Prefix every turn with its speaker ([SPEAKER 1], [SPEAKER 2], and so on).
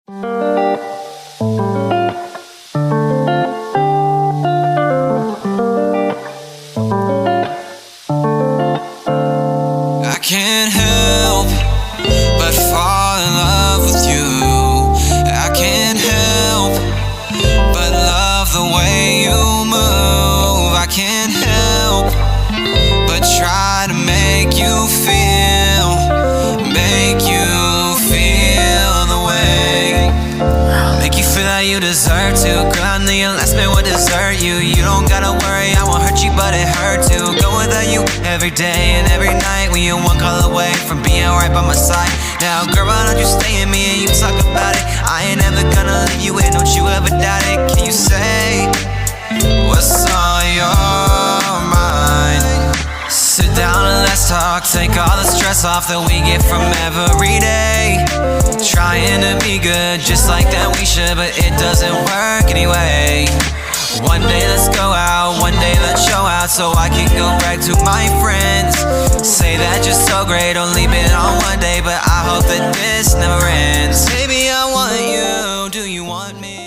[SPEAKER 1] Can't help but fall in love with you. I can't help but love the way you move. I can't help but try to make you feel the way. Make you feel like you deserve to. Girl, I know your last man will desert you. You don't gotta worry, I won't hurt you, but it hurt to go without you every day and every night. When you're one call away from being right by my side. Now, girl, why don't you stay in me and you talk about it? I ain't ever gonna leave you in, don't you ever doubt it. Can you say what's on your mind? Sit down and let's talk. Take all the stress off that we get from every day. Trying to be good just like that we should, but it doesn't work anyway. One day let's go out, one day let's show out, so I can go back to my friends. Say that you're so great, only been on one day, but I hope that this never ends. Baby, I want you, do you want me?